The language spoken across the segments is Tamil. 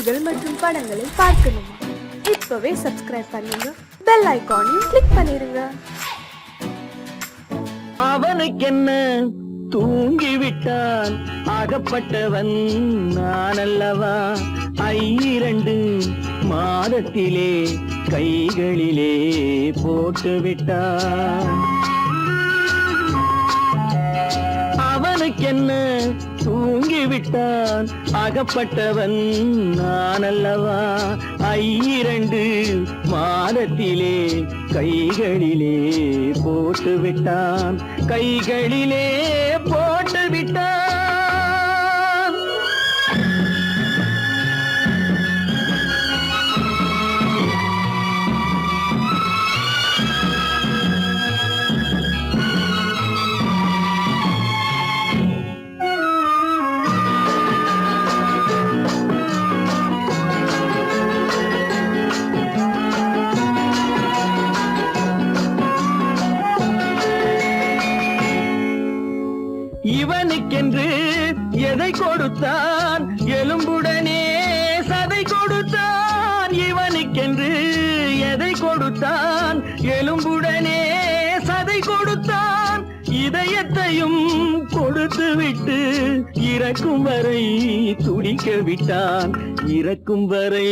செய்திகள் மற்றும் படங்களை பார்க்கணுமா? இப்பவே சப்ஸ்கிரைப் பண்ணுங்க, பெல் ஐகானையும் கிளிக் பண்ணிருங்க. அவனுக்கென்ன தூங்கிவிட்டான், அகப்பட்டவன் நான் அல்லவா? 2 மாதத்திலே கைகளிலே போட்டுவிட்டான். அவனுக்கென்ன தூங்கிவிட்டான், அகப்பட்டவன் நான் அல்லவா? 2 மாதத்திலே கைகளிலே போட்டுவிட்டான், கைகளிலே போட்டுவிட்டான். இவனுக்கென்று எதை கொடுத்தான், எலும்புடனே சதை கொடுத்தான். இவனுக்கென்று எதை கொடுத்தான், எலும்புடனே சதை கொடுத்தான். இதயத்தையும் கொடுத்து விட்டு இறக்கும் வரை துடிக்க விட்டான், இறக்கும் வரை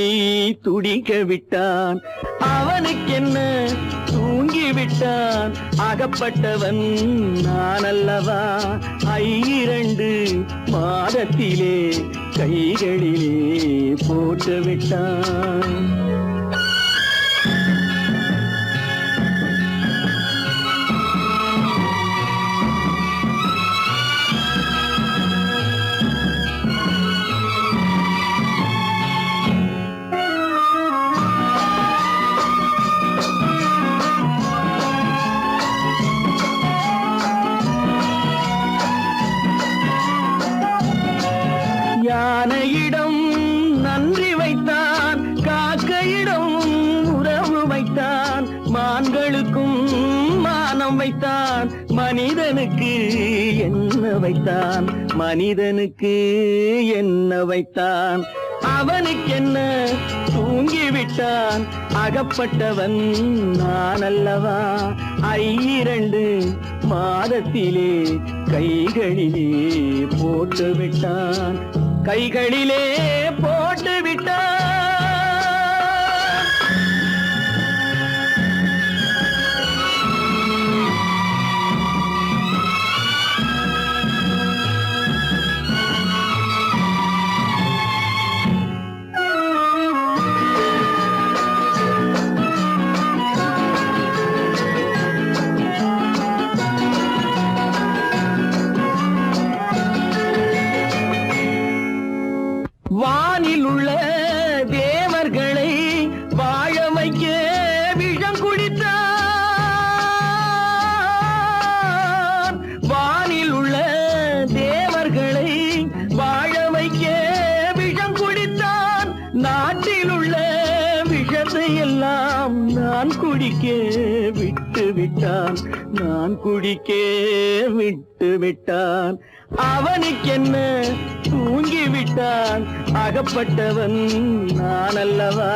துடிக்க விட்டான். அவனுக்கென்ன தூங்கிவிட்டான், அகப்பட்டவன் நான் அல்லவா? 2 மாதத்திலே கைகளிலே போட்டுவிட்டான். யானையிடம் நன்றி வைத்தான், காக்கையிடம் உறவு வைத்தான். மான்களுக்கும் மானம் வைத்தான், மனிதனுக்கு என்ன வைத்தான், மனிதனுக்கு என்ன வைத்தான்? அவனுக்கென்ன தூங்கிவிட்டான், அகப்பட்டவன் நான் அல்லவா? 2 மாதத்திலே கைகளிலே போட்டுவிட்டான், கைகளிலே போட்டுவிட்டான். வானில் உள்ள தேவர்களை வாழ வைக்க விஷம் குடித்தான். வானில் உள்ள தேவர்களை வாழ வைக்க விஷம் குடித்தான். நாட்டில் உள்ள விஷத்தை எல்லாம் நான் குடிக்க விட்டு விட்டான், நான் குடிக்க விட்டு விட்டான். அவனுக்கென்ன தூங்கிவிட்டான், அகப்பட்டவன் நான் அல்லவா?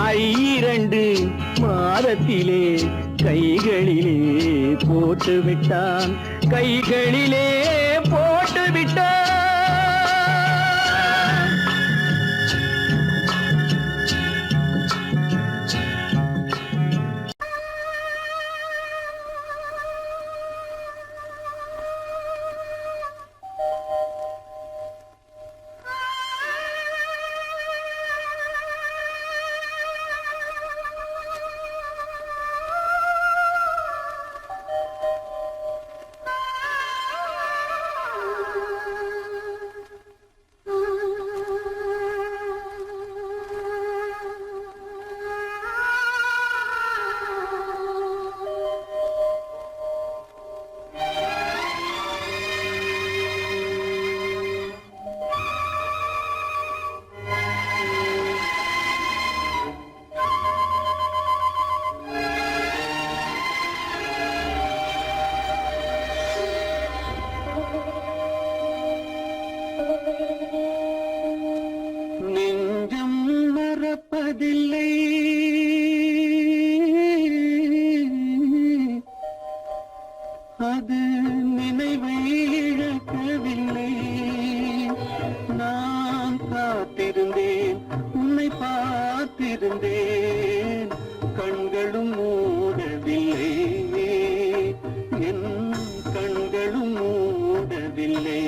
2 மாதத்திலே கைகளிலே போட்டுவிட்டான், கைகளிலே போட்டுவிட்டான். மறப்பதில்லை அது நினைவை இழக்கவில்லை நான் காத்திருந்தேன் உன்னை பார்த்திருந்தேன் கண்களும் மூடவில்லை என் கண்களும் மூடவில்லை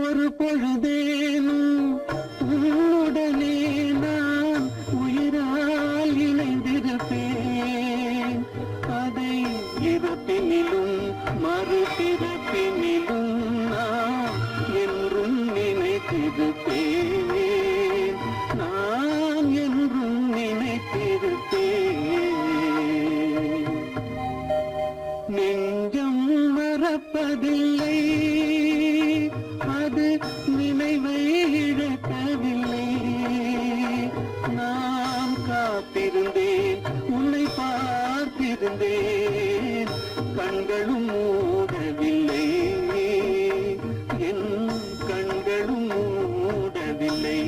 ஒரு பொழுதேனும் உன்னுடனே நான் உயிரால் இணைந்திருப்பேன் அதை இருப்பினிலும் மறுபிறப்பினிலும் நான் என்றும் நினைத்திருப்பேன் நான் என்றும் நினைத்திருப்பேன் நெஞ்சம் மறப்பதில்லை அது நினைவை இழக்கவில்லை நான் காத்திருந்தேன் உன்னை பார்த்திருந்தேன் கண்களும் மூடவில்லை என் கண்களும் மூடவில்லை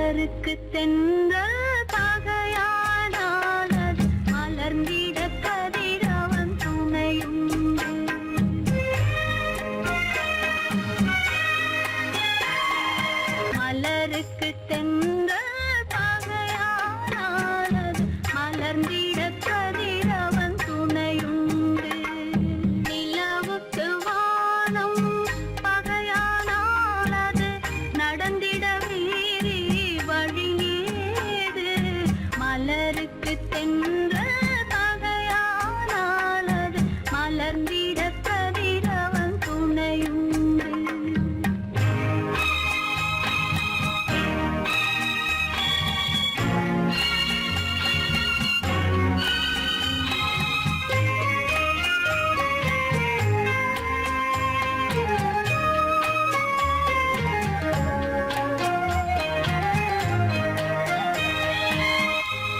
மலருக்கு தென்றல் பகையானால் அது மலர்ந்திட கதிரவன் துணையுண்டு. மலருக்கு தென்றல் பகையானால் அது மலர்ந்திட கதிரவன் துணையுண்டு. நிலவுக்கு வானம் பகையானால் அது நடந்திட வேறே வழியேது. மலருக்கு தென்றல் பகையானால் அது மலர்ந்திட கதிரவன் துணையுண்டு.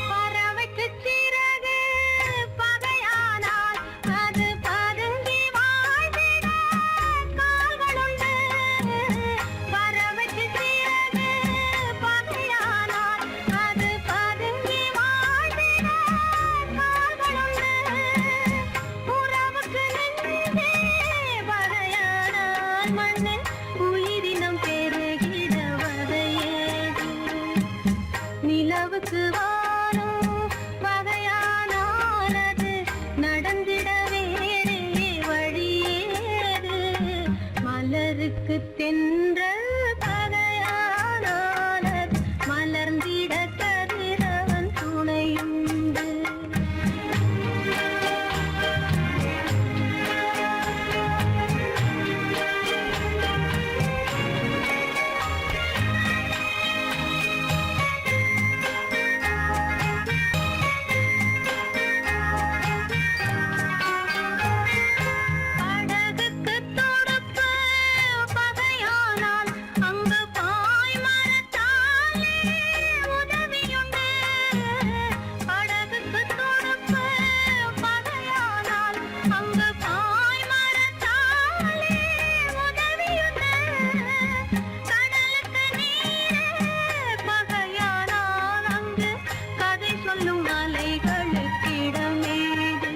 பறவைக்கு சிறகு பகையானால் அது பதுங்கி வாழ்ந்திட கால்களுண்டு. பறவைக்கு சிறகு பகையானால் அது பதுங்கி வாழ்ந்திட கால்களுண்டு. உறவுக்கு நெஞ்சே பகையானால் மண்ணில் உயிரினம் பெருகிட வதையேது. நிலவுக்கு வானம் பகையானால் அது நடந்திட வேறே வழியேது. மலருக்கு தென்றல் பகையானால் அது மலர்ந்திட கதிரவன் துணையுண்டு. படகுக்கு தொடுப்பு பகையானால் அங்கு பாய்மரத்தாலே உதவியுண்டு. படகுக்கு தொடுப்பு பகையானால் அங்கு பாய்மரத்தாலே உதவியுண்டு. கடலுக்கு நீரே பகையானால் அங்கு கதை சொல்லும் அலைகளுக்கிடமேது.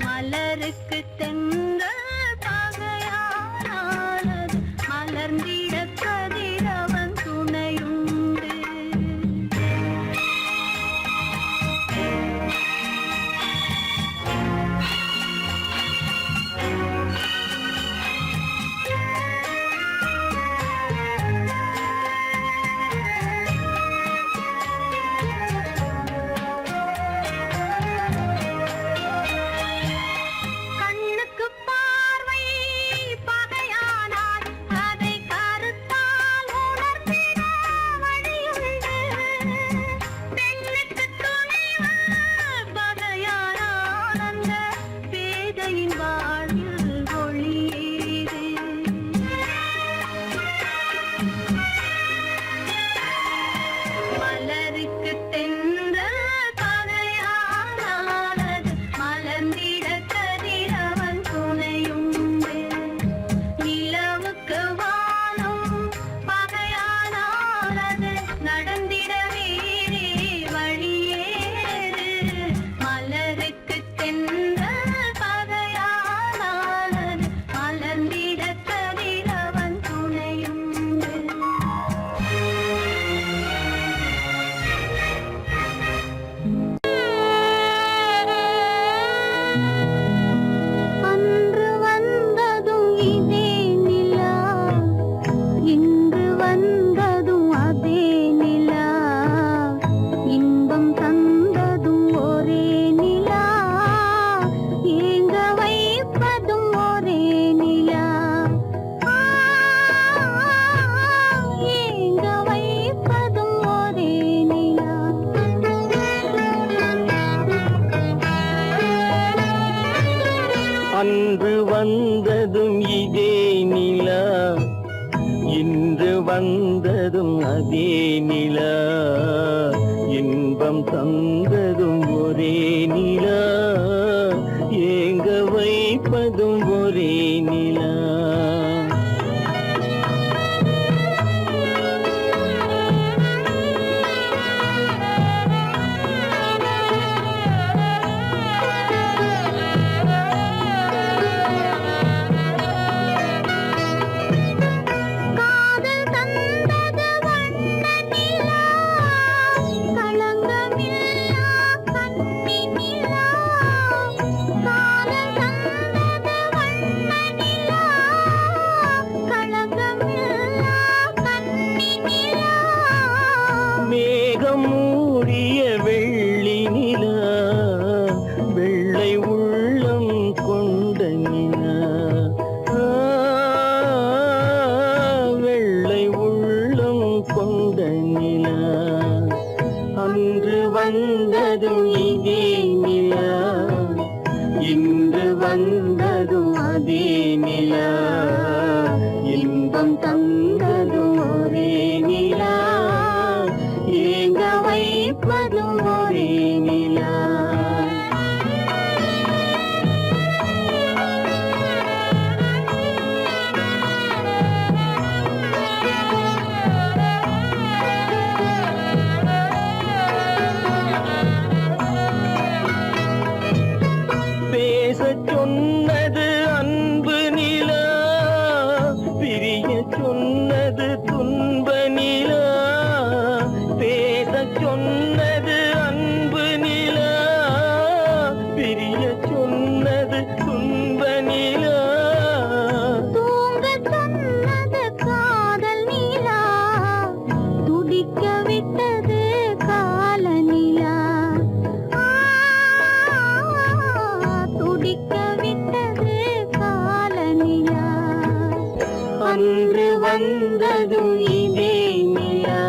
மலருக்கு தென்றல் பகையானால் அது மலர்ந்திட கதிரவன் துணையுண்டு. கண்ணுக்கு பார்வை பகையானால் அதை கருத்தால் உணர்த்திட வழியுண்டு. பெண்ணுக்கு துணிவு பகையானால் அந்த பேதையின் வாழ்வில் ஒளியேது. மலருக்கு தென்றல் பகையானால் அது மலர்ந்திட கதிரவன் துணையுண்டு. நிலவுக்கு வானம் பகையானால் அது நடந்திட வேறே வழியேது. மலருக்கு தென்றல் பகையானால் அது மலர்ந்திட கதிரவன் துணையுண்டு. அன்று வந்ததும் இதே நிலா, இன்று வந்ததும் அதே நிலா. இன்பம் தந்ததும் ஒரே நிலா, ஏங்க வைப்பதும் ஒரே நிலா. ஏங்க வைப்பதும் ஒரே நிலா. அன்று வந்ததும் இதே நிலா, இன்று வந்ததும் அதே நிலா. இன்பம் தந்ததும் ஒரே நிலா, ஏங்க வைப்பதும் ஒரே நிலா. நிலா அன்று வந்ததும் இதே நிலா இன்று வந்ததும் அதே நிலா இன்பம் தந்ததும் ஒரே நிலா ஏங்க வைப்பதும் ஒரே நிலா பேசச் சொன்னது அன்பு நிலா பிரிய சொன்னது துன்ப நிலா பேசச் சொன்னது அன்பு நிலா பிரிய சொன்னது துன்ப நிலா தூங்கச் சொன்னது காதல் நிலா துடிக்க விட்டது கால நிலா துடிக்க விட்டது கால நிலா அன்று வந்ததும் இதே நிலா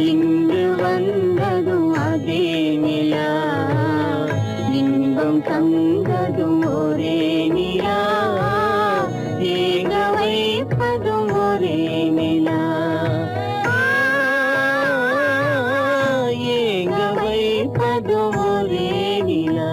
இன்று வந்ததும் அதே நிலா இன்பம் தந்ததும் ஒரே நிலா ஏங்க வைப்பதும் ஒரே நிலா ஏங்க வைப்பதும் ஒரே நிலா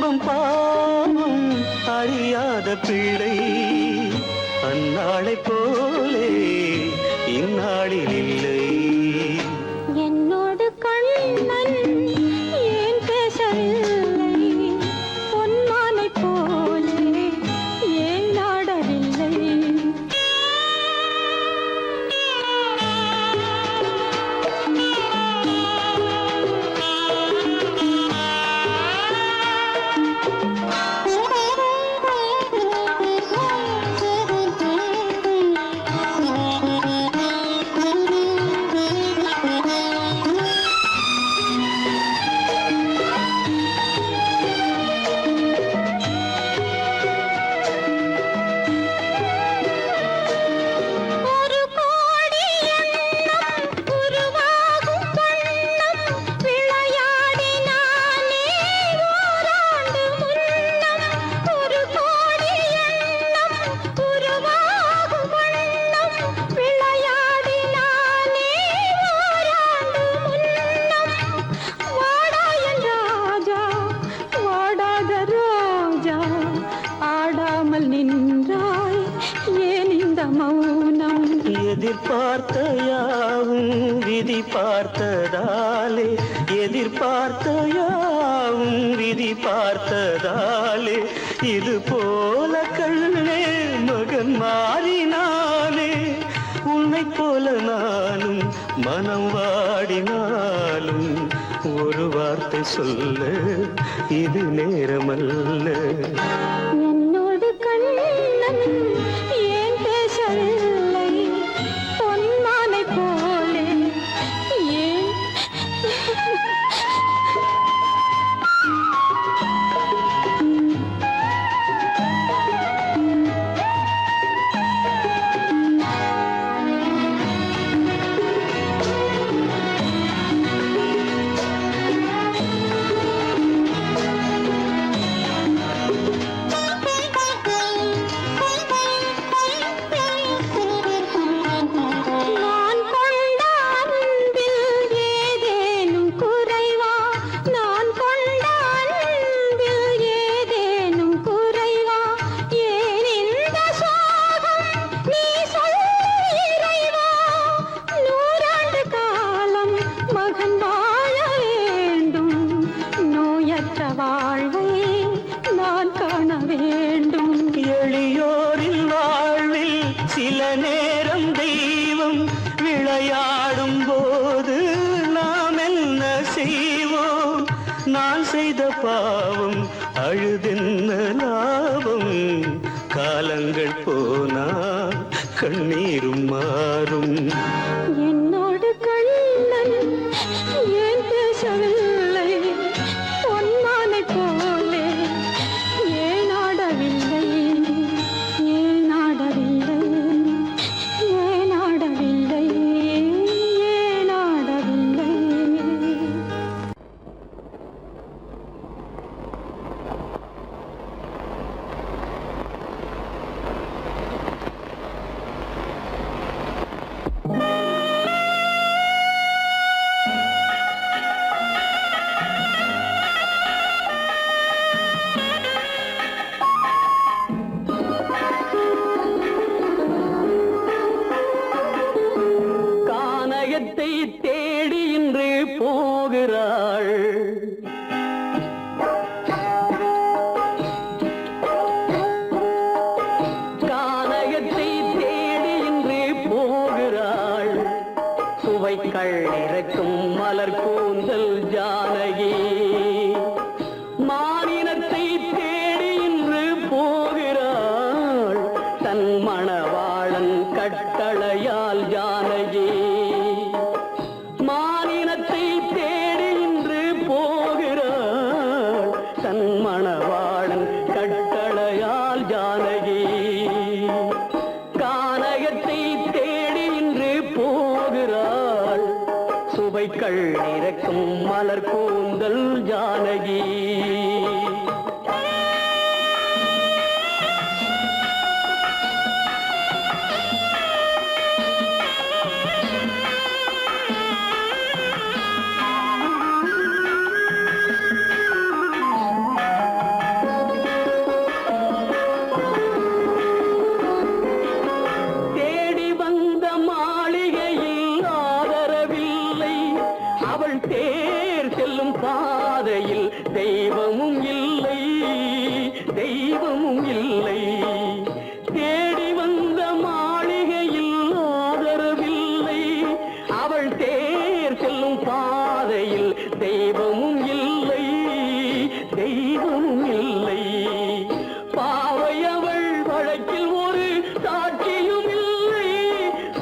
துன்பம் பாவம் அறியாத பிள்ளை அந்நாளைப் போலே இந்நாளில் இல்லை. என்னோடு கண்ணன் ஏன் பேசவில்லை, பொன்மானைப் போலே ஏன் நாடவில்லை. ஒரு கோடி எண்ணம் உருவாகும் வண்ணம் விளையாடினானே ஓராண்டு முன்னம். ஒரு கோடி எண்ணம் உருவாகும் வண்ணம் விளையாடினானே ஓராண்டு முன்னம். வாடாயன் ராஜா வாடாத ரோஜா ஆடாமல் நின்றாய் ஏன் இந்த மௌனம். எதிர்பார்த்த யாவும் விதி பார்த்ததாலே, எதிர்பார்த்த யாவும் விதி பார்த்ததாலே, இது போல கண்ணே மகன் மாறினானே. உன்னைப் போல நானும் மனம் வாடினாலும் ஒரு வார்த்தை சொல்ல இது நேரமல்ல. என்னோடு கண்ணன் ஏன் பேசவில்லை, பொன்மானைப் போலே ஏன். நான் கொண்ட அன்பில் ஏதேனும் குறைவா, நான் கொண்ட அன்பில் ஏதேனும் குறைவா, ஏன் இந்த சோகம் நீ சொல் இறைவா. நூறாண்டு காலம் மகன் வாழ வேண்டும், நோயற்ற வாழ்வை நான் காண வேண்டும். எளியோரின் வாழ்வில் சில நேரம் தெய்வம் விளையாடும் போது நாம் என்ன செய்வோம்? நான் செய்த பாவம் அழுதென்ன லாபம்? காலங்கள் போனா கண்ணீரும் மாறும். என்னோடு கண்ணன் ஏன் பேசவில்லை, பொன்மானைப் போலே ஏன் ஆடவில்லை, ஏன் ஆடவில்லை, ஏன் ஆடவில்லை, ஏன் ஆடவில்லை. கானகத்தை தேடி இன்று போகிறாள். கானகத்தை தேடி இன்று போகிறாள். சுவைக்கள் இறக்கும் மலர் கூந்தல் ஜானகி. மானினத்தை தேடி இன்று போகிறாள். தன் மணவாளன் கட்டளையால் ஜானகி. மானினத்தை தேடி இன்று போகிறாள். தன் மணவாளன் கட்டளையால் ஜானகி. கானகத்தை தேடி இன்று போகிறாள். சுவைக்கள் இறக்கும் மலர் கூந்தல் ஜானகி. தெய்வமும் இல்லை. தேடி வந்த மாளிகையில் ஆதரவில்லை. அவள் தேர் செல்லும் பாதையில் தெய்வமும் இல்லை, தெய்வமும் இல்லை. பாவை அவள் வழக்கில் ஒரு சாட்சியும் இல்லை.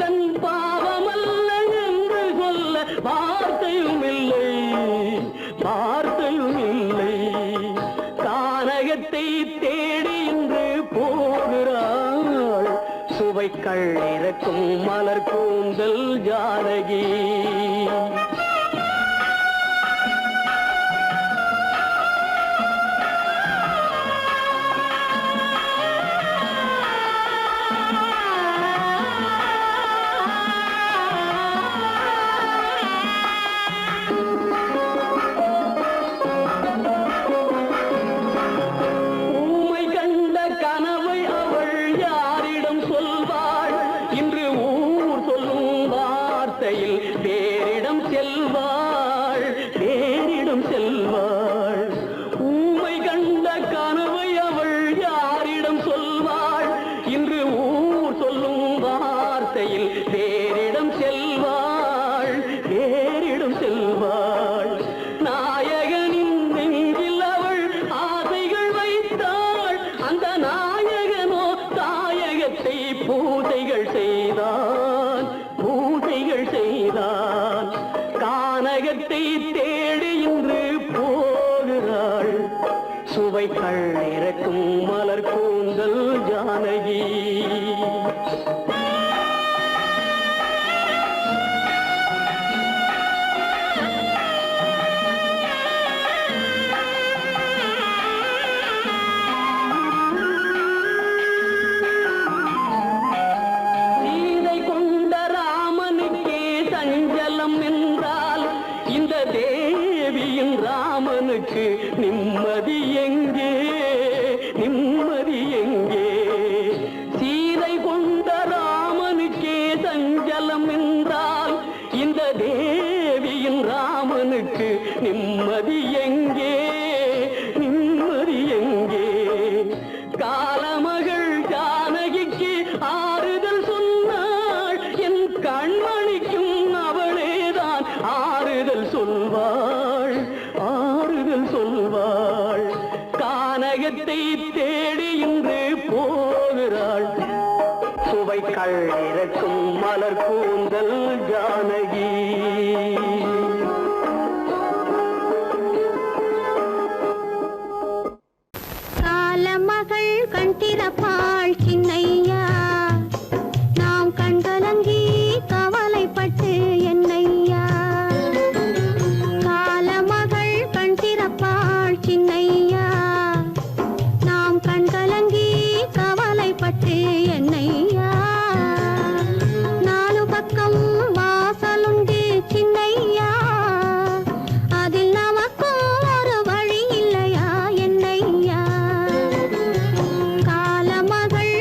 தன் பாவமல்ல என்று சொல்ல வார்த்தையும் இல்லை, வார்த்தையும் இல்லை. கானகத்தை தேடி இன்று போகிறாள். சுவைக்கள் இறக்கும் மலர் கூந்தல் ஜானகி. வேறிடம் செல்வாள், வேறிடம் செல்வாள். ஊமை கண்ட கனவை அவள் யாரிடம் சொல்வாள்? இன்று ஊர் சொல்லும் வார்த்தையில் வேறிடம் செல்வாள், வேறிடம் செல்வாள். நாயகனின் நெஞ்சில் அவள் ஆசைகள் வைத்தாள். அந்த நாயகனோ தாயகத்தை பூசைகள் செய்தான், பூசைகள் செய்தான். கானகத்தை தேடி இன்று போகிறாள். சுவைக்கள் இறக்கும் மலர் கூந்தல் ஜானகி. இந்த தேவியின் ராமனுக்கு நிம்மதி எங்கே, நிம்மதி எங்கே? சீதை கொண்ட ராமனுக்கே சஞ்சலம் என்றால் இந்த தேவியின் ராமனுக்கு நிம்மதி எங்கே, நிம்மதி எங்கே? காலமகள் ஜானகிக்கு ஆறுதல் சொன்னாள். என் கண்மணிக்கும் அவளேதான் ஆறுதல் சொல்வாள், ஆறுதல் சொல்வாள். கானகத்தை தேடி இன்று போகிறாள். சுவைக்கள் இறக்கும் மலர் கூந்தல் ஜானகி. காலமகள் கண் திறப்பாள் சின்னையா, நாம் கண்கலங்கி கவலைப்பட்டு என்னையா. காலமகள் கண் திறப்பாள் சின்னையா, நாம் கண்கலங்கி கவலைப்பட்டு என்னையா. நாலு பக்கம் வாசலுண்டு சின்னையா, அதில் நமக்கும் ஒரு வழி இல்லையா என்னையா. காலமகள்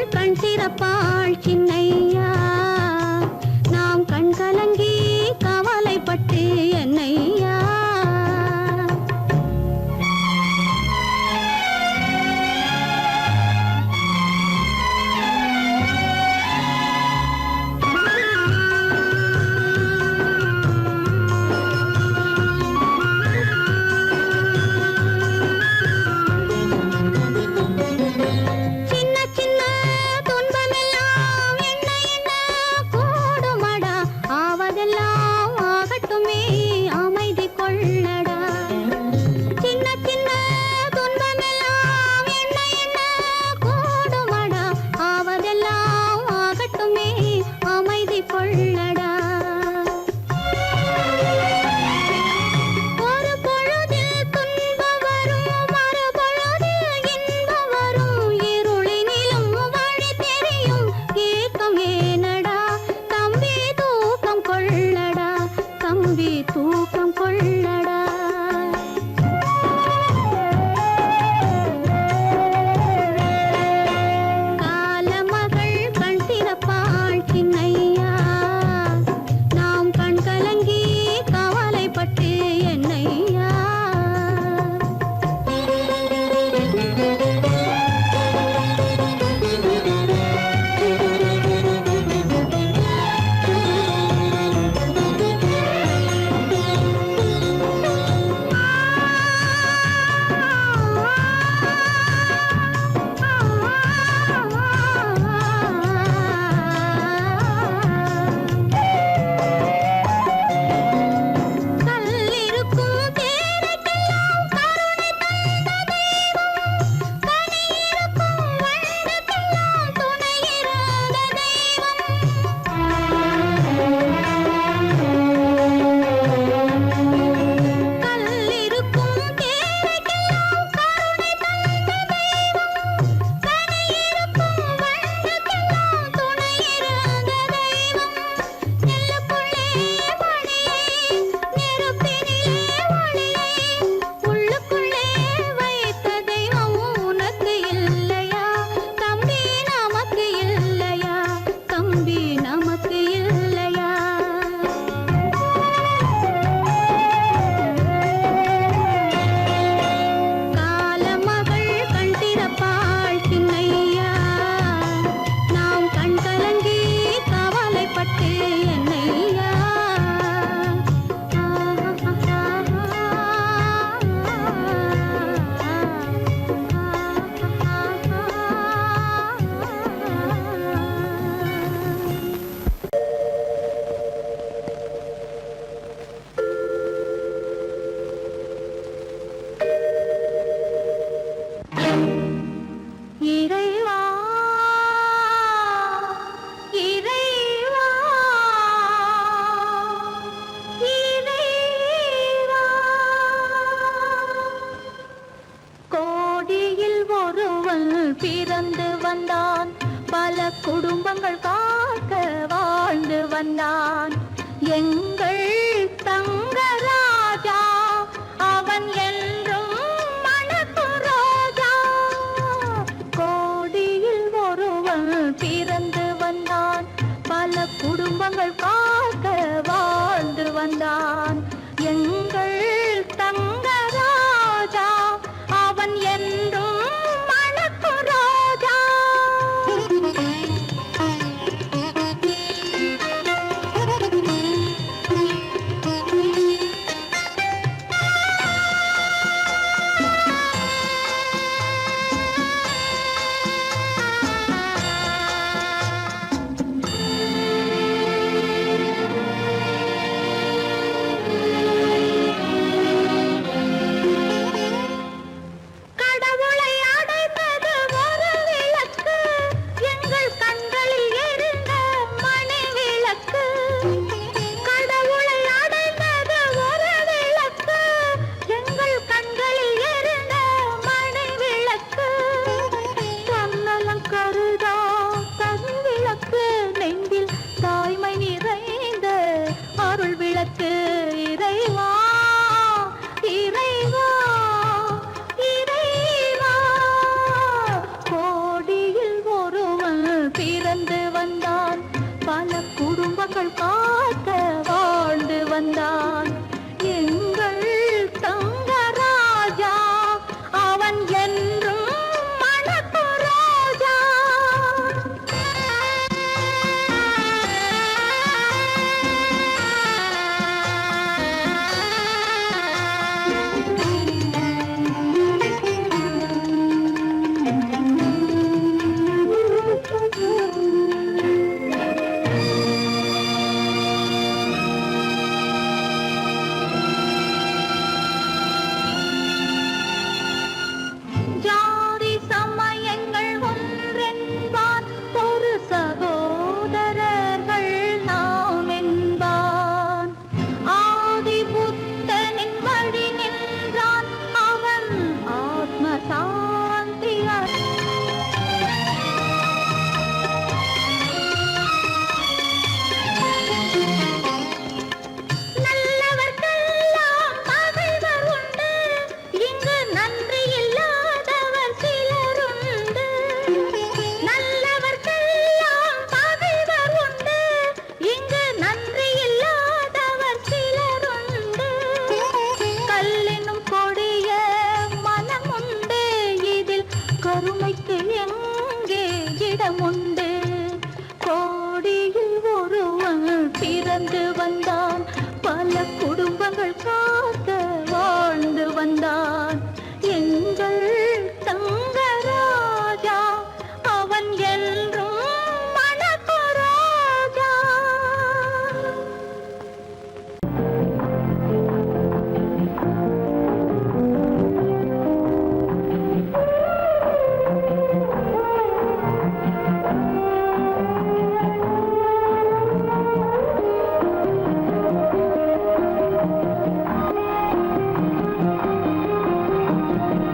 ஒருவன் பிறந்து வந்தான், பல குடும்பங்கள் காக்க வாழ்ந்து வந்தான். எங்கள் தங்கராஜா அவன் என்றும் மணக்கு ரோஜா. கோடியில் ஒருவன் பிறந்து வந்தான், பல குடும்பங்கள் காக்க வாழ்ந்து வந்தான். எங்கள் தங்கராஜா அவன் என்றும் மணக்கு ரோஜா. கடவுளை அடைந்தது ஒரு விளக்கு, எங்கள் கண்களில் எரிந்த மணி விளக்கு. கடவுளை அடைந்தது ஒரு விளக்கு, எங்கள் கண்களில் எரிந்த மணி விளக்கு. தன்னலம் கருதா தன் விளக்கு, நெஞ்சில் தாய்மை நிறைந்த அருள் விளக்கு. இறைவா இறைவா இறைவா. கோடியில் ஒருவன் பிறந்து வந்தான், பல குடும்பங்கள் காக்க வாழ்ந்து வந்தான். எங்கள் தங்கராஜா அவன் என்றும் மணக்கு ரோஜா. ஜாதி சமயங்கள் ஒன்றென்பான், ஒரு சகோதரர்கள் நாம் என்பான். ஆதி புத்தனின் வழி நின்றான், அவன் ஆத்ம சாந்தி நல்லவர்க்கெல்லாம் பகைவர் உண்டு, இங்கு நன்றி இல்லாதவர் சிலருண்டு. நல்லவர்க்கெல்லாம் பகைவர் உண்டு, இங்கு நன்றி இல்லாதவர் சிலருண்டு. கல்லினும் கொடிய மனமுண்டு, இதில் கருமைக்கு எங்கே இடமுண்டு. கோடியில் ஒருவன் பிறந்து வந்தான், பல குடும்பங்கள் காக்க வாழ்ந்து வந்தான். எங்கள் தங்கராஜா அவன் என்றும் மணக்கு ரோஜா.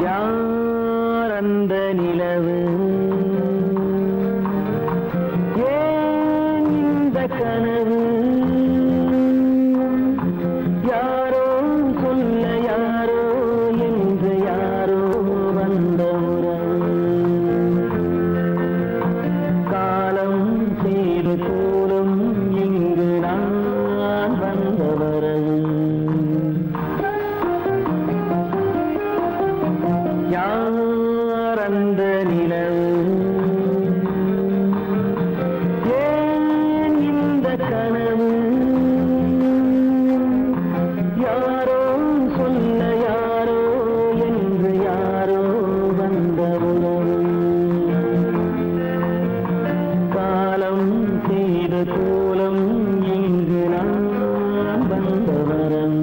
யார் அந்த நிலவு, ஏன் இந்த கனவு? யாரோ சொல்ல யாரோ என்று யாரோ வந்த உறவு. காலம் செய்து கூறும் இங்கு நான் வந்த வரவு. யார் அந்த நிலவு, ஏன் இந்த கனவு? யாரோ சொல்ல யாரோ என்று யாரோ வந்த உறவு. காலம் செய்த கோலம் இங்கு நான் வந்த வரவு.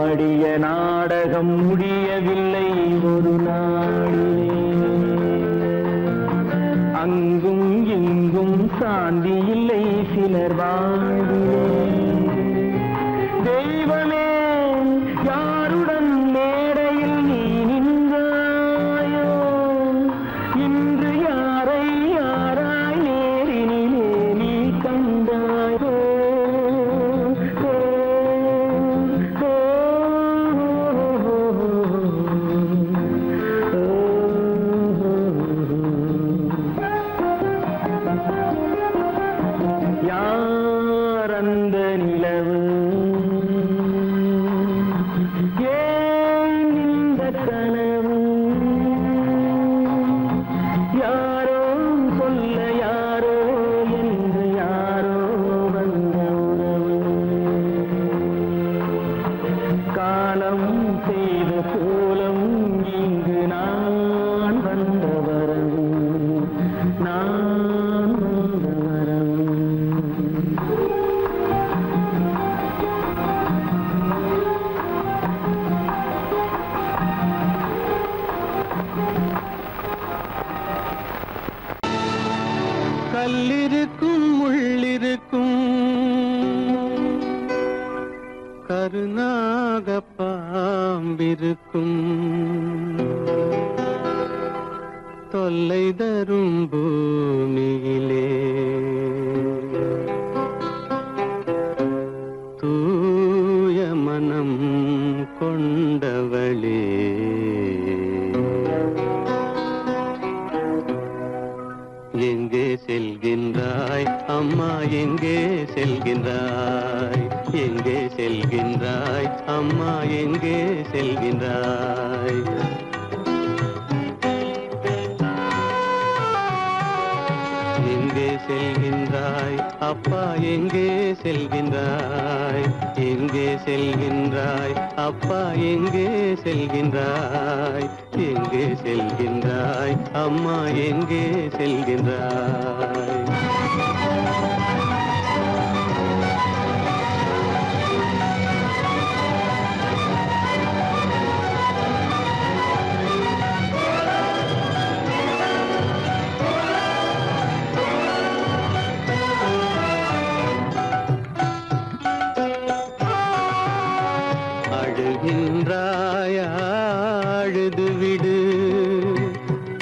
ஆடிய நாடகம் முடியவில்லை ஒரு நாளிலே. அங்கும் இங்கும் சாந்தி இல்லை சிலர் வாழ்விலே. தெய்வமே யாருடன் மேடையில் நீ நின்றாயோ, இன்று யாரை யாராய் நேரினிலே நீ கண்டாயோ. யார் அந்த நிலவு, ஏன் இந்த கனவு, யாரோ சொல்ல யாரோ என்று யாரோ வந்த உறவு. காலம் செய்த கோலம் இங்கு நான் வந்த வரவு, நான் வந்த வரவு. கல்லிருக்கும் முள்ளிருக்கும் கருநாக பாம்பிருக்கும் தொல்லை தரும் பூமியிலே தூய மனம் கொண்டவளே. எங்கே செல்கின்றாய் அம்மா, எங்கே செல்கின்றாய், எங்கே செல்கின்றாய் அம்மா, எங்கே செல்கின்றாய். எங்கே செல்கின்றாய் அப்பா, எங்கே செல்கின்றாய், எங்கே செல்கின்றாய் அப்பா, எங்கே செல்கின்றாய், எங்கே செல்கின்றாய் அம்மா, எங்கே செல்கின்றாய். அழுகின்றாயா அழுது விடு,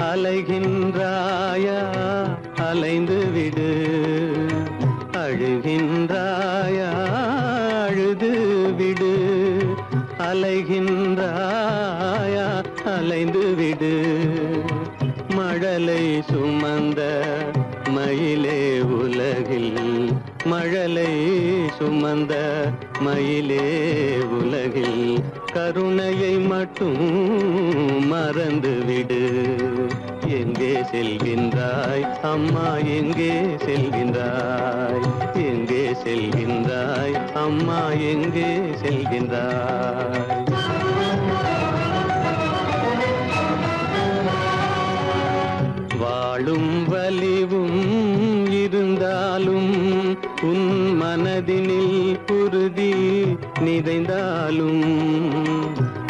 அலைகின்றாயா அலைந்து விடு. அழுகின்றாயா அழுது விடு, அலைகின்றாயா அலைந்து விடு. மழலை சுமந்த மயிலே உலகில், மழலை சுமந்த மயிலே உலகில் கருணையை மட்டும் மறந்துவிடு. எங்கே செல்கின்றாய் அம்மா, எங்கே செல்கின்றாய், எங்கே செல்கின்றாய் அம்மா, எங்கே செல்கின்றாய். வாழும் வலிவும் இருந்தாலும் உன் மனதினில் உறுதி நிறைந்தாலும்,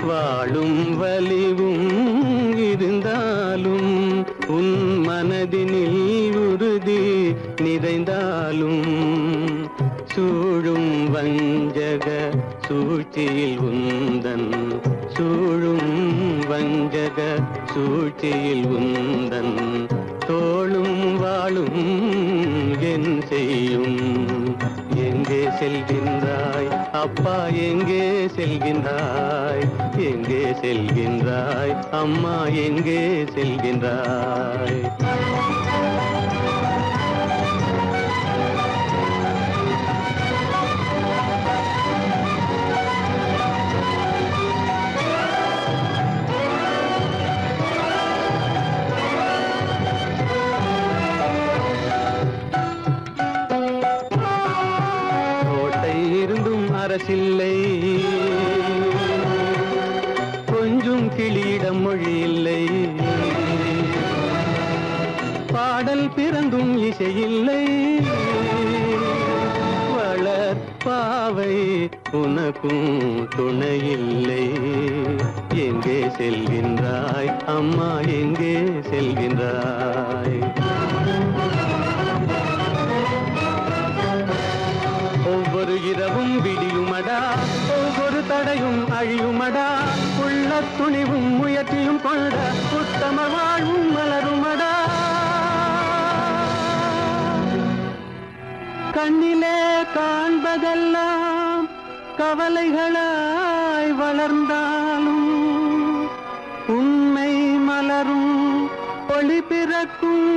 வாழும் வலிவும் இருந்தாலும் உன் மனதினில் உறுதி நிறைந்தாலும், சூழும் வஞ்சக சூழ்ச்சியில் உந்தன், சூழும் வஞ்சக சூழ்ச்சியில் உந்தன் தோளும் வாழும் என் செய்யும். எங்கே செல்கின்றாய் அப்பா, எங்கே செல்கின்றாய், எங்கே செல்கின்றாய் அம்மா, எங்கே செல்கின்றாய். அரசில்லை, கொஞ்சம் கிளியிடம் மொழி இல்லை. பாடல் பிறந்தும் இசையில்லை, வளர் பாவை உனக்கும் துணையில்லை. எங்கே செல்கின்றாய் அம்மா, எங்கே செல்கின்றாய்? ஒவ்வொரு இரவும் விடியுமடா, ஒவ்வொரு தடையும் அழியுமடா, உள்ள துணிவும் முயற்சியும் கொண்ட உத்தம வாழ்வும் மலருமடா. கண்ணிலே காண்பதெல்லாம் கவலைகளாய் வளர்ந்தாலும் உண்மை மலரும், ஒளி பிறக்கும்,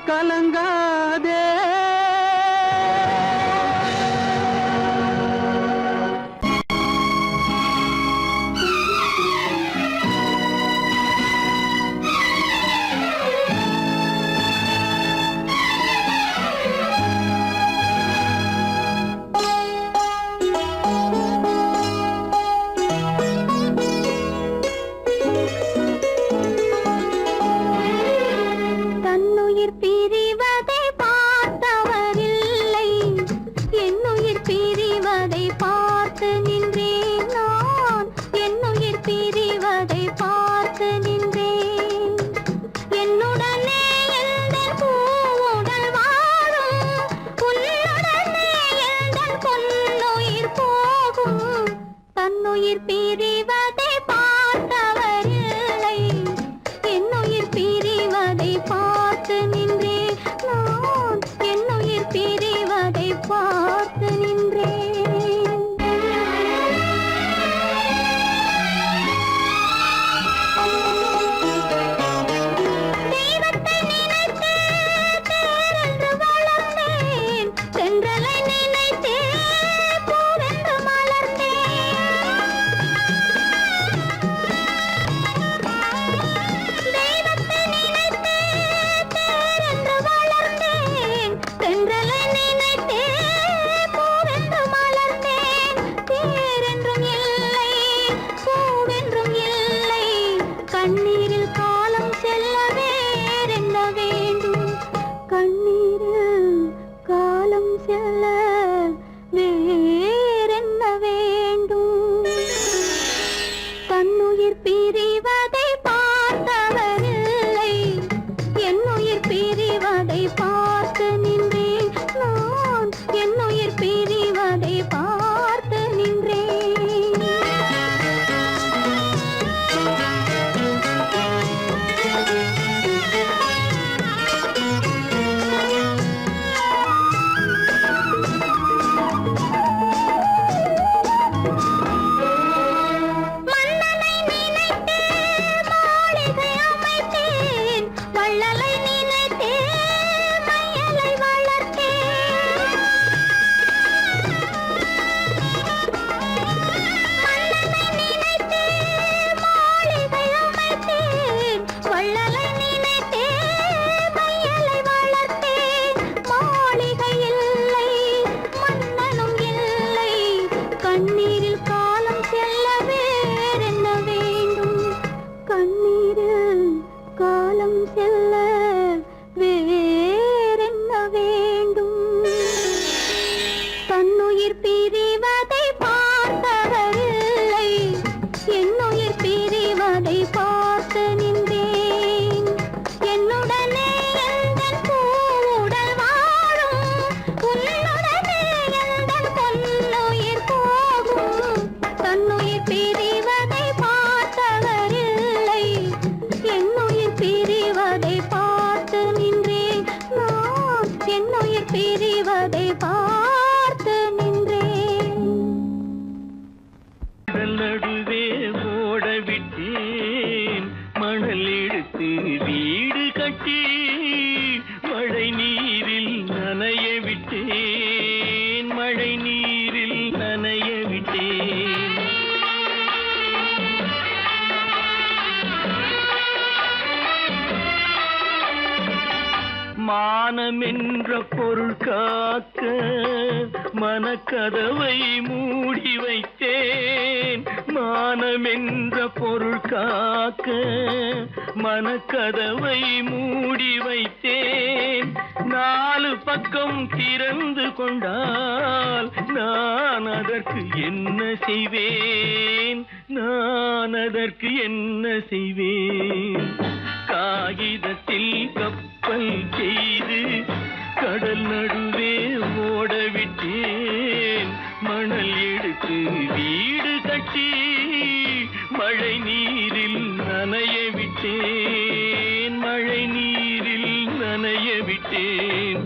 கலங்காதே. மானமென்ற பொருள் காக்க மனக்கதவை மூடி வைத்தேன். மானமென்ற பொருள் காக்க மனக்கதவை மூடி வைத்தேன். விட்டேன். 4 பக்கம் திறந்து கொண்டால் நான் அதற்கு என்ன செய்வேன்? நான் அதற்கு என்ன செய்வேன்? காகிதத்தில் கப்பல் செய்து கடல் நடுவே ஓடவிட்டேன். மணல் எடுத்து வீடு கட்டி மழை நீரில் நனைய விட்டேன். மழை நீரில் நனைய விட்டேன்.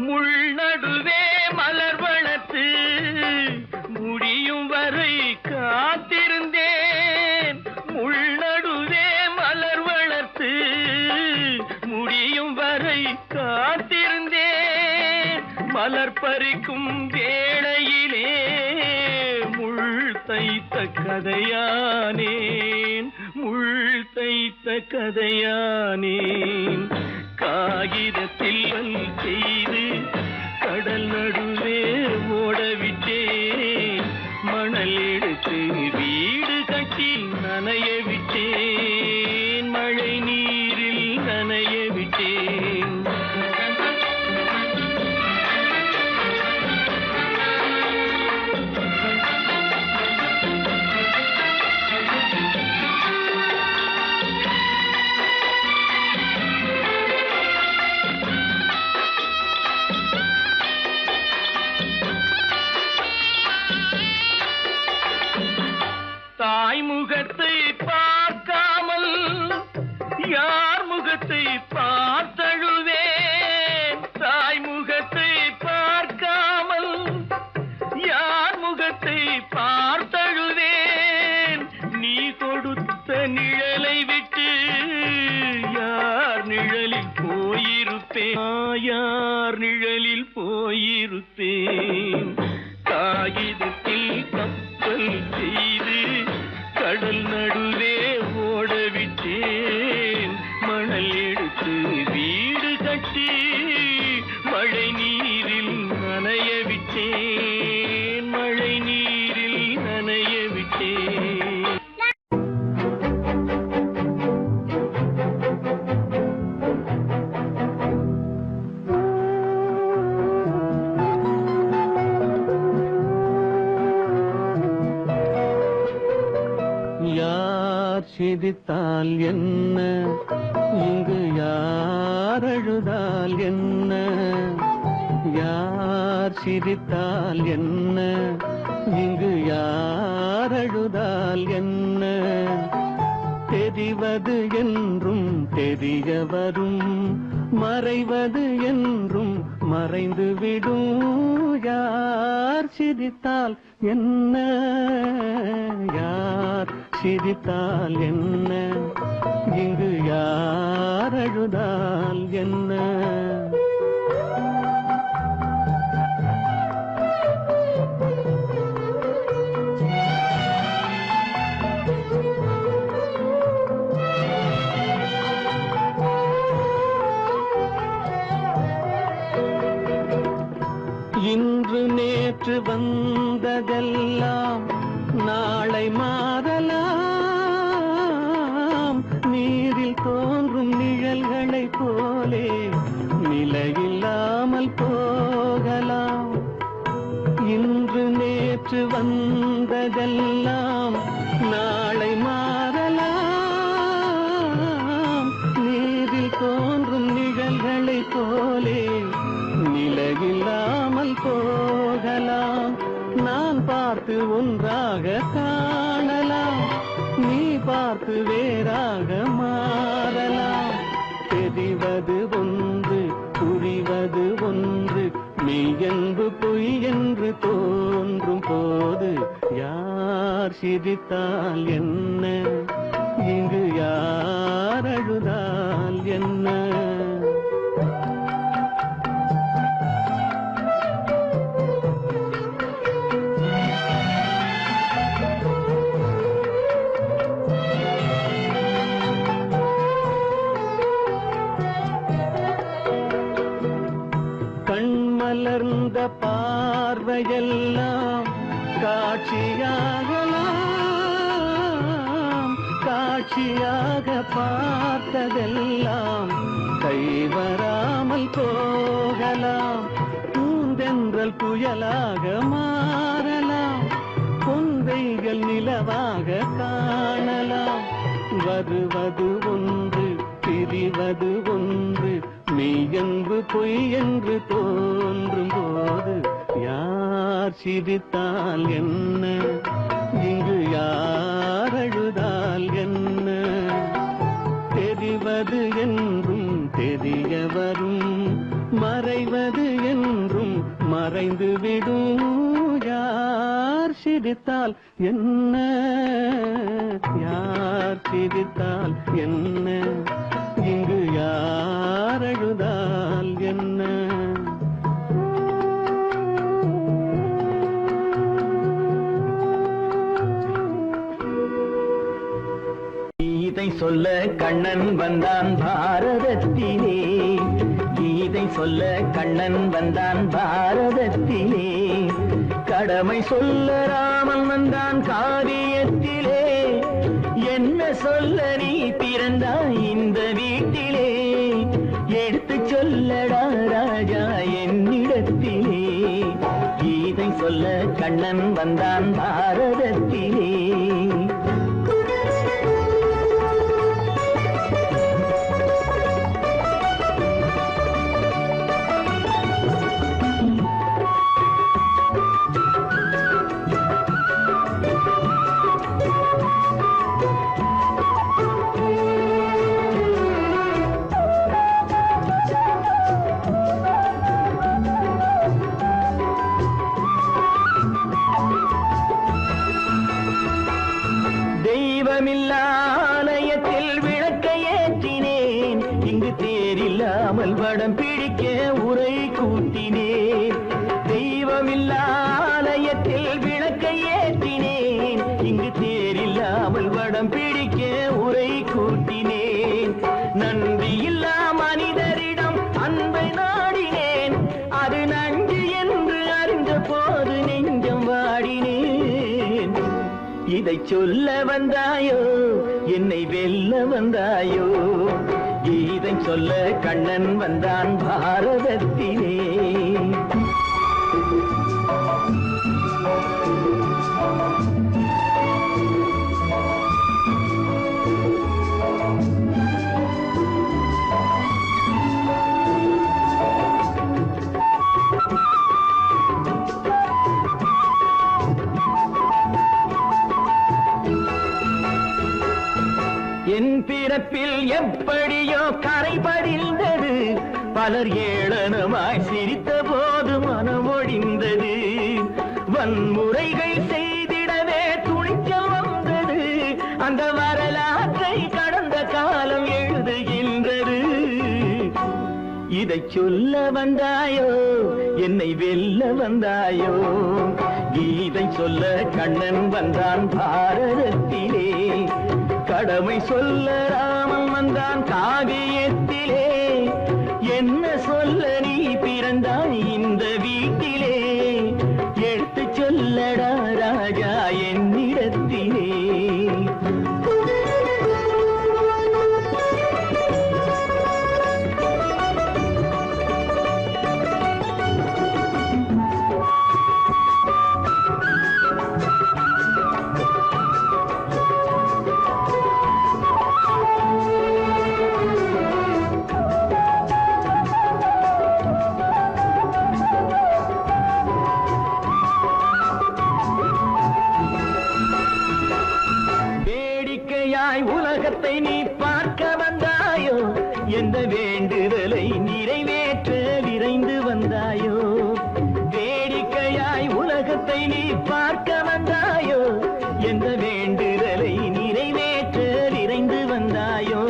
முள்நடுவே மலர் வளர்த்து முடியும் வரை காத்திருந்தேன். முள்நடுவே மலர் வளர்த்து முடியும் வரை காத்திருந்தேன். மலர் பறிக்கும் வேளையிலே முள் தைத்த கதையானேன். முள் தைத்த கதையானேன். காகிதத்தில் செய்து கடல் நடுவே ஓடவிட்டேன். மணல் எடுத்து வீடு கட்டி நனைய விட்டேன். மழை நீரில் நனைய விட்டேன். தாய் முகத்தை பார்க்காமல் யார் முகத்தை பார்த்தழுவேன். தாய் முகத்தை பார்க்காமல் யார் முகத்தை பார்த்தழுவேன். நீ கொடுத்த நிழலை விட்டு யார் நிழலில் போயிருப்பேன். யார் நிழலில் போயிருப்பேன். காகிதத்தில் கப்பல் செய்து கடல் நடுவே ஓடவிட்டேன். மணல் எடுத்து வீடு கட்டி மழை நீரில் நனைய விட்டேன். மழை நீரில் நனைய விட்டேன். யார் சிரித்தால் என்ன, இங்கு யார் அழுதால் என்ன? யார் சிரித்தால் என்ன, இங்கு யார் அழுதால் என்ன? தெரிவது என்றும் தெரிய வரும், மறைவது என்றும் மறைந்து விடும். யார் சிரித்தால் என்ன, யார் சிரித்தால் என்ன, இங்கு யார் அழுதால் என்ன? இன்று நேற்று வந்ததெல்லாம் நாளை மாறலாம். நீரில் தோன்றும் நிழல்களைப் போலே நிலையில்லாமல் போகலாம். இன்று நேற்று வந்ததெல்லாம் நாளை மாறலாம். நீரில் தோன்றும் நிழல்களைப் போலே நிலையில்லாமல் போகலாம். நான் பார்த்து ஒன்றாக காணலாம், நீ பார்த்து வேறாக மாறலாம். தெரிவது ஒன்று, புரிவது ஒன்று, மெய்யென்பு பொய் என்று தோன்றும் போது யார் சிரித்தால் என்ன, இங்கு யார் அழுதால் என்ன? பார்வையெல்லாம் காட்சியாகலாம், காட்சியாக பார்த்ததெல்லாம் கைவராமல் போகலாம். பூந்தென்றல் புயலாக மாறலாம், பொந்தைகள் நிலவாக காணலாம். வருவது ஒன்று பிரிவது ஒன்று, மெய்யென்று பொய் என்று தோன்றும் போது யார் சிரித்தால் என்ன, இங்கு யார் அழுதால் என்ன? தெரிவது என்றும் தெரிய வரும், மறைவது என்றும் மறைந்து விடும். யார் சிரித்தால் என்ன, யார் சிரித்தால் என்ன, இங்கு யார் அழுதால் என்ன? கீதை சொல்ல கண்ணன் வந்தான் பாரதத்திலே, கீதை சொல்ல கண்ணன் வந்தான் பாரதத்திலே. கடமை சொல்ல ராமன் வந்தான் காரியத்திலே. என்ன சொல்ல நீ பிறந்தாய் இந்த வீட்டிலே, எடுத்து சொல்லடா ராஜா என்னிடத்திலே. கீதை சொல்ல கண்ணன் வந்தான் பாரதத்திலே. ஆலயத்தில் விளக்கை ஏற்றினேன், இங்கு தேரில்லாமல் வடம் பிடிக்க உரை கூட்டினேன். தெய்வமில்லா ஆலயத்தில் விளக்கை ஏற்றினேன், இங்கு தேரில்லாமல் வடம் பிடிக்க உரை கூட்டினேன். நன்றியில்லா மனிதரிடம் அன்பை நாடினேன், அது நன்றி என்று அறிந்த போது நெஞ்சம் வாடினேன். இதை சொல்ல வந்தாயோ, என்னை வெல்ல வந்தாயோ? கீதை சொல்ல கண்ணன் வந்தான் பாரதத்திலே. என் பிறப்பில் எப்படியோ கரை படிந்தது, பலர் ஏளனமாய் சிரித்த போது மனம் ஒழிந்தது. வன்முறைகள் செய்திடவே துணிச்சல் வந்தது, அந்த வரலாற்றை கடந்த காலம் எழுதுகின்றது. இதை சொல்ல வந்தாயோ, என்னை வெல்ல வந்தாயோ? கீதை சொல்ல கண்ணன் வந்தான் பாரதத்திலே. கடமை சொல்ல ராமன் வந்தான் காவியத்திலே. என்ன சொல்ல நீ பிறந்தாய் இந்த வீட்டிலே, எடுத்து சொல்லடா ராஜா என்னிடத்திலே. உலகத்தை நீ பார்க்க வந்தாயோ, எந்த வேண்டுதலை நிறைவேற்ற விரைந்து வந்தாயோ? வேடிக்கையாய் உலகத்தை நீ பார்க்க வந்தாயோ, எந்த வேண்டுதலை நிறைவேற்ற விரைந்து வந்தாயோ?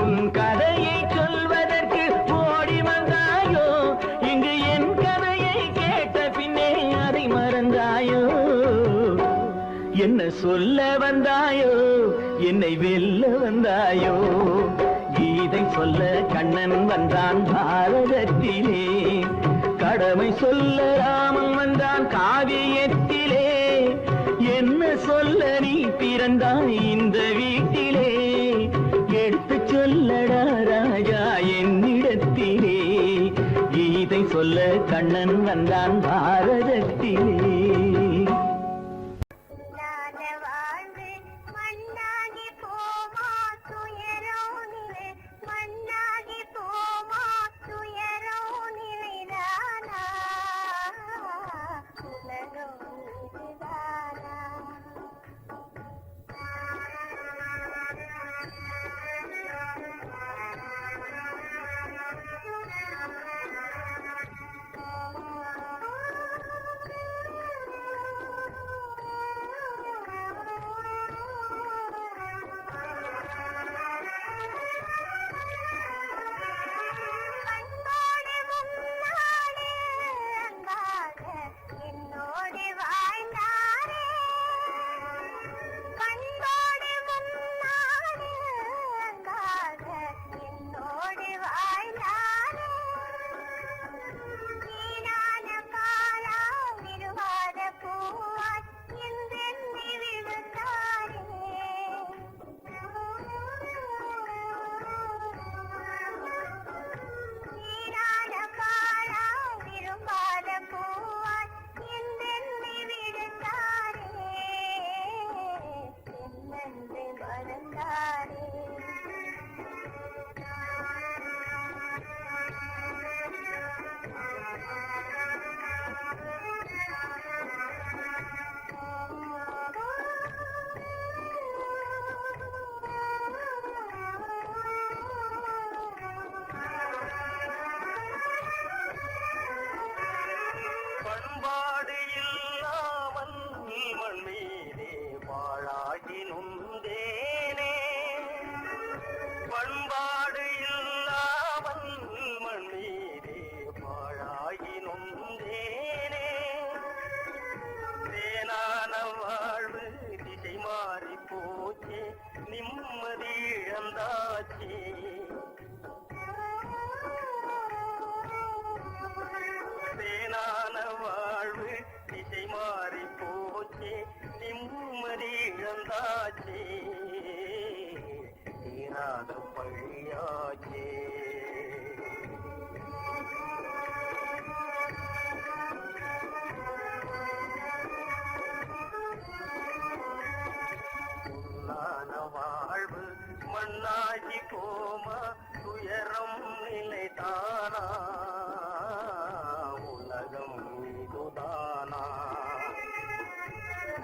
உன் கதையை சொல்வதற்கு ஓடி வந்தாயோ, இங்கு என் கதையை கேட்ட பின்னே அதை மறந்தாயோ? என்ன சொல்ல வந்தாயோ, என்னை வெல்ல வந்தாயோ? கீதை சொல்ல கண்ணன் வந்தான் பாரதத்திலே. கடமை சொல்ல ராமன் வந்தான் காவியத்திலே. என்ன சொல்ல நீ பிறந்தாய் இந்த வீட்டிலே? எடுத்து சொல்லடா ராஜா என்னிடத்திலே. கீதை சொல்ல கண்ணன் வந்தான் பாரதத்திலே. மண்ணாகி போமா துயரம் நிலைதானா உலகம் இதுதானா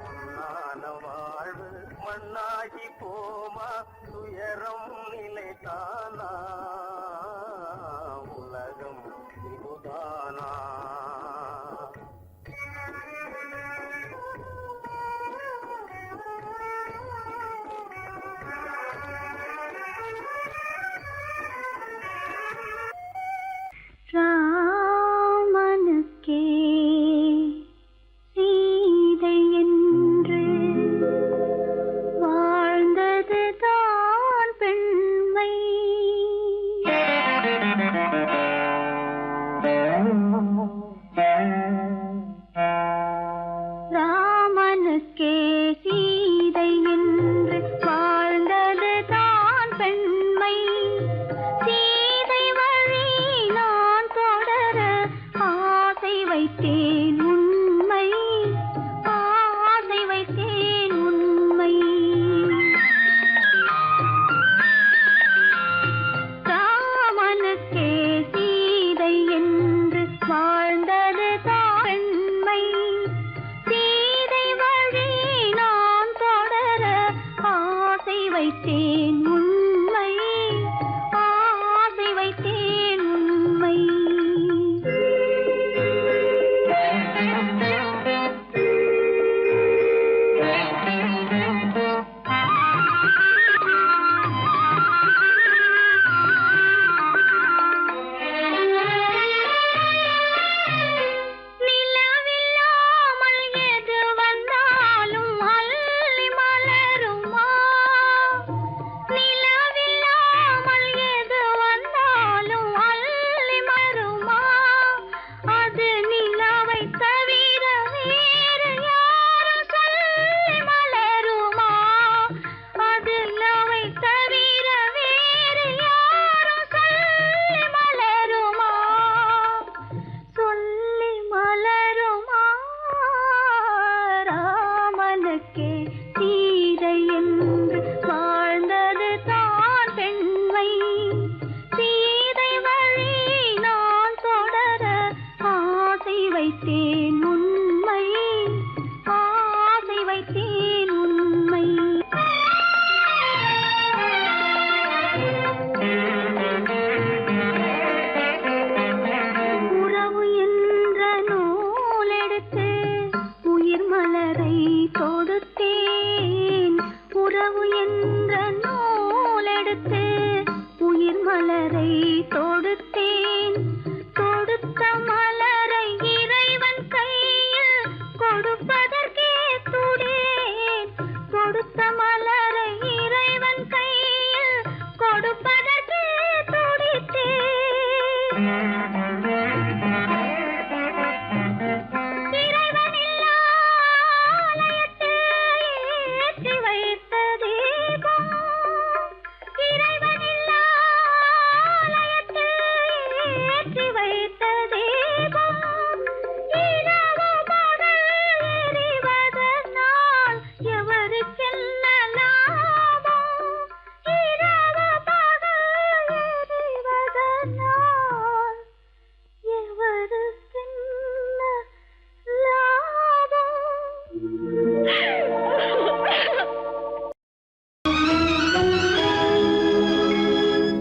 பொன்னான வாழ்வு மண்ணாகி போமா துயரம் நிலை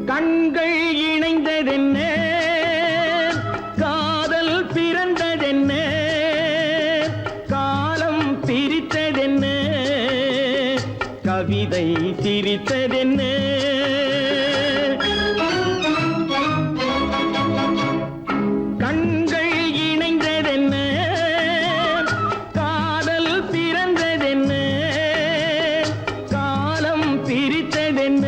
கண்கள் இணைந்ததென்ன காதல் பிறந்ததென்ன காலம் பிரித்ததென்ன கவிதை சிரித்ததென்ன கண்கள் இணைந்ததென்ன காதல் பிறந்ததென்ன காலம் பிரித்ததென்ன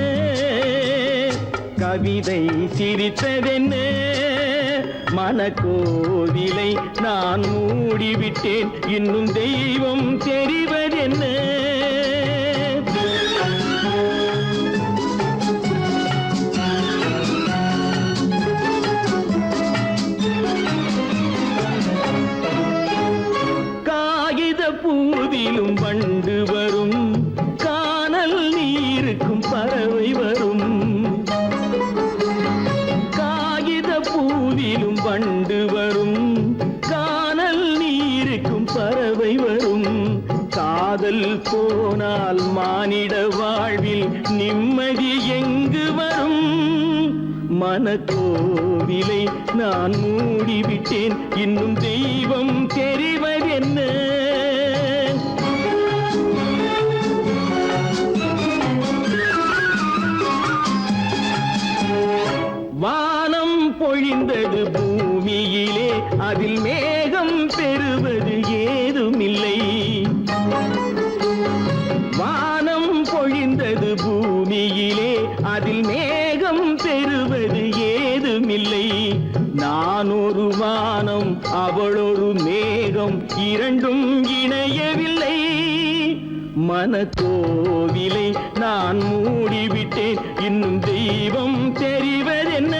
கவிதை சிரித்ததென்ன மனக்கோவிலை நான் மூடிவிட்டேன் இன்னும் தெய்வம் தெரிவதென்ன காகித பூவிலும் வண்டு வரும் கானல் நீருக்கும் பறவை வரும் பூவிலும் வண்டு வரும் கானல் நீருக்கும் பறவை வரும் காதல் போனால் மானிட வாழ்வில் நிம்மதி எங்கு வரும் மனக்கோவிலை நான் மூடிவிட்டேன் இன்னும் தெய்வம் தெரிவதென்ன வானம் பொழிந்தது பூமியிலே அதில் மேகம் பெறுவது ஏதுமில்லை வானம் பொழிந்தது பூமியிலே அதில் மேகம் பெறுவது ஏதுமில்லை நான் ஒரு வானம் அவளொரு மேகம் இரண்டும் இணையவில்லை மனக்கோவிலை நான் மூடிவிட்டேன் இன்னும் தெய்வம் தெரிவதென்ன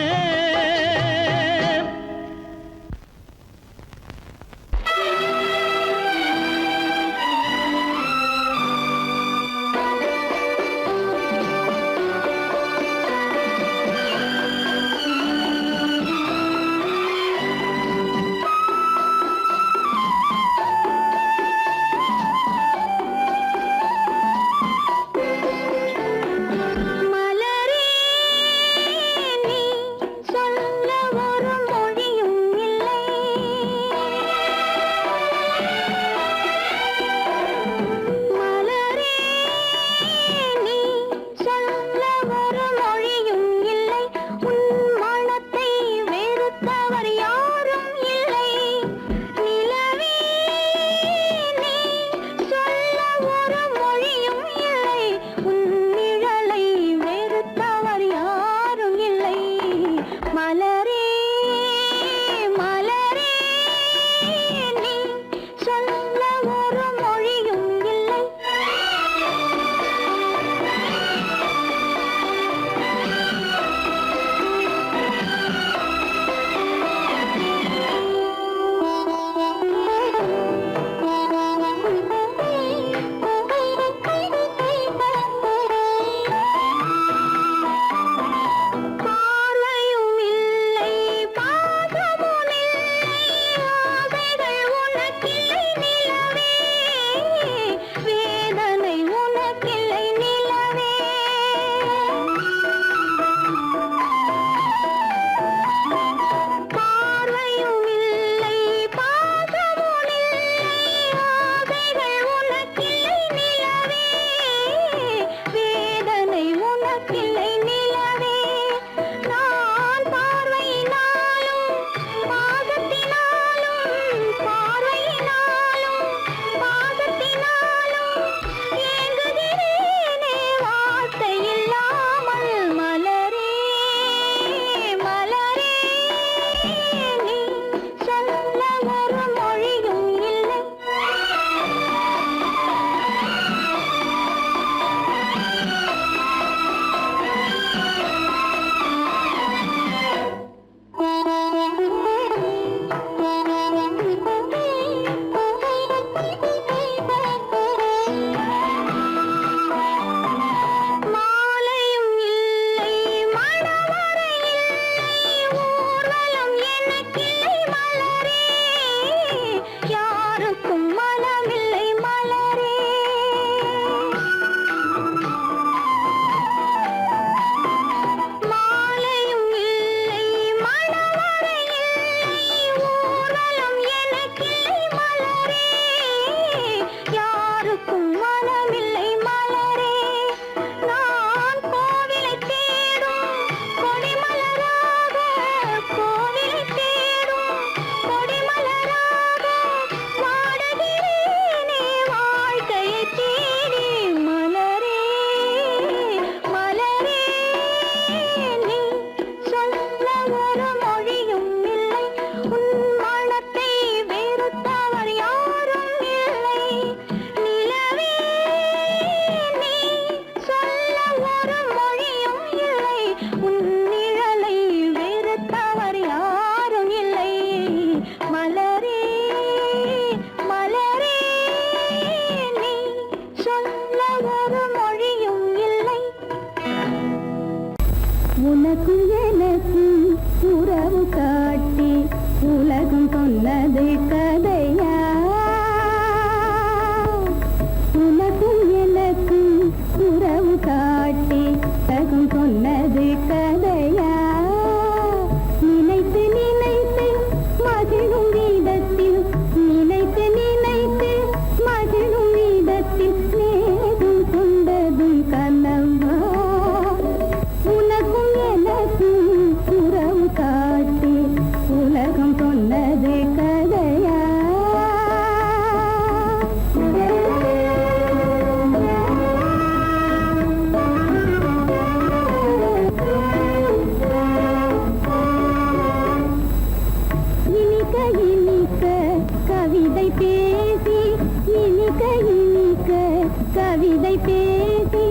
கவிதை பேசி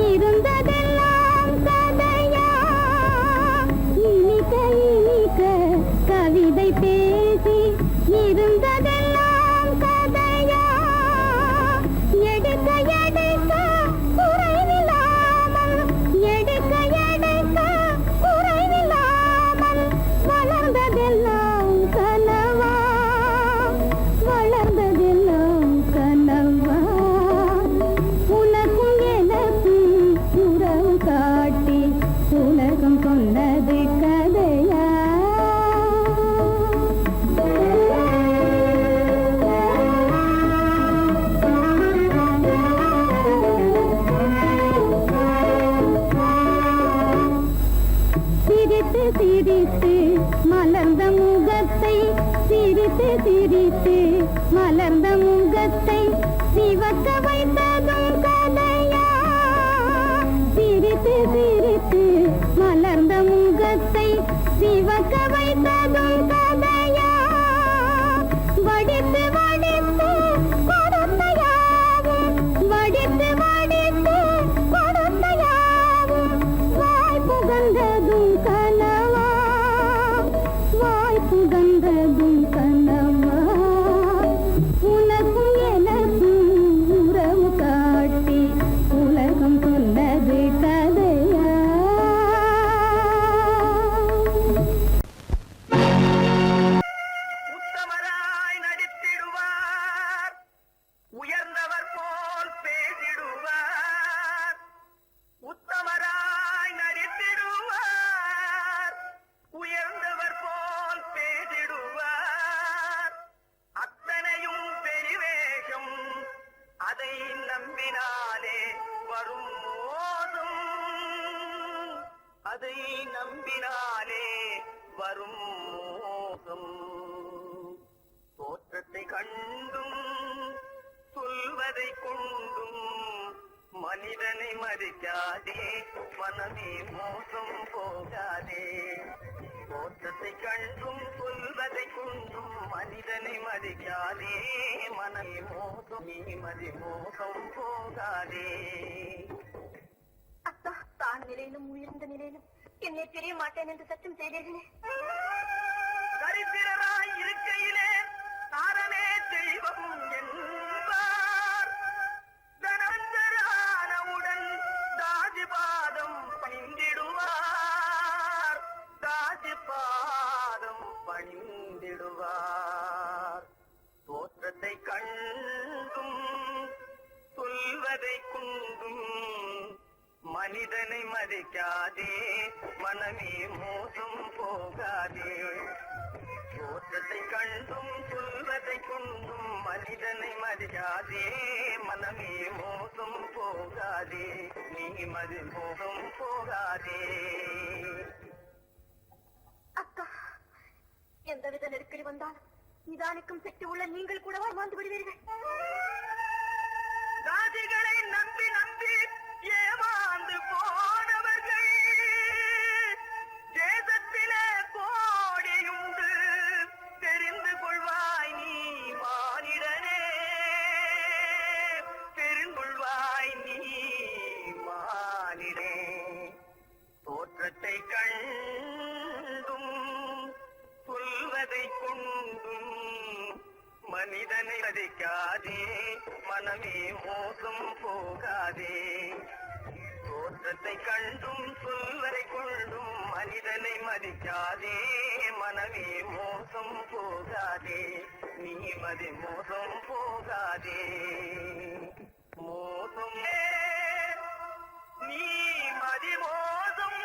இருந்ததெல்லாம் கதையா இனிக்க இனிக்க கவிதை பேசி இருந்ததெல்லாம் கதையா எடுக்க எடுக்க குறைவில்லாமல் எடுக்க எடுக்க குறைவில்லாமல் வளர்ந்ததெல்லாம் கனவா வளர்ந்ததெல்லாம் கனவா உனக்கும் எனக்கும் உறவு காட்டி உலகம் சொன்னது கதையா சிரித்து சிரித்து மலர்ந்த முகத்தை சிரித்து சிரித்து மலர்ந்த முகத்தை சிவக்க வைத்ததும் கதையா சிரித்து சிரித்து மலர்ந்த முகத்தை சிவக்க வைத்ததும் கதையா வடித்து வடித்து கொடுத்தையாவும் வடித்து வடித்து கொடுத்தையாவும் வாய் புகழ்ந்ததும் கனவா வாய் புகழ்ந்ததும் கனவா உனக்கும் எனக்கும் உறவு காட்டி உலகம் சொன்னது கதையா உத்தமராய் நடித்திடுவார் உயர்ந்தவர் போல் பேசிடுவார் உத்தமராய் நடித்திடுவார் உயர்ந்தவர் போல் பேசிடுவார் அத்தனையும் பெரிவேஷம் அதை நம்பினாலே வரும் மோசம் அதை நம்பினாலே வரும் மோசம் தோற்றத்தை கண்டும் சொல்வதை கொண்டும் மனிதனை மதிக்காதே மனமே மோசம் போகாதே தோற்றத்தை கண்டும் சொல்வதை கொண்டும் மனிதனை மதிக்காதே மனமே மோசம் நீ மோசம் போகாதே அத்தா தான் நிலையிலும் உயர்ந்த நிலையிலும் என்னை தெரிய மாட்டேன் என்று சத்தம் செய்தீர்களே தரித்திரராய் இருக்கையிலே தாரமே தெய்வம் என்பார் தனஞ்சரானவுடன் தாஜிபாதம் பணிந்திடுவார் தாஜிபாதம் பணிந்திடுவார் தோற்றத்தை கண்டும் சொல்வதை கொண்டும் மனிதனை மதிக்காதே மனமே மோசம் போகாதே தோற்றத்தை கண்டும் சொல்வதை கொண்டும் மனிதனை மதிக்காதே மனமே மோசம் போகாதே நீ மோசம் போகாதே அக்கா எந்தவித நெருக்கடி வந்தாலும் நிதானிக்கும் சக்தி உள்ள நீங்கள் கூடவா வாழ்ந்து விடுவீர்கள் ராஜிகளை நம்பி நம்பி ஏமாந்து போனவர்கள் தேசத்திலே கோடியுண்டு தெரிந்து கொள்வாய் நீ மானிடனே தெரிந்து கொள்வாய் நீ மானிடே தோற்றத்தை கண்டும் சொல்வதை கொண்டும் மனிதனை மதிக்காதே மனமே மோசம் போகாதே தோற்றத்தை கண்டும் சொல்வதை கொண்டும் மனிதனை மதிக்காதே மனமே மோசம் போகாதே நீ மோசம் போகாதே மோசம் நீ மோசம்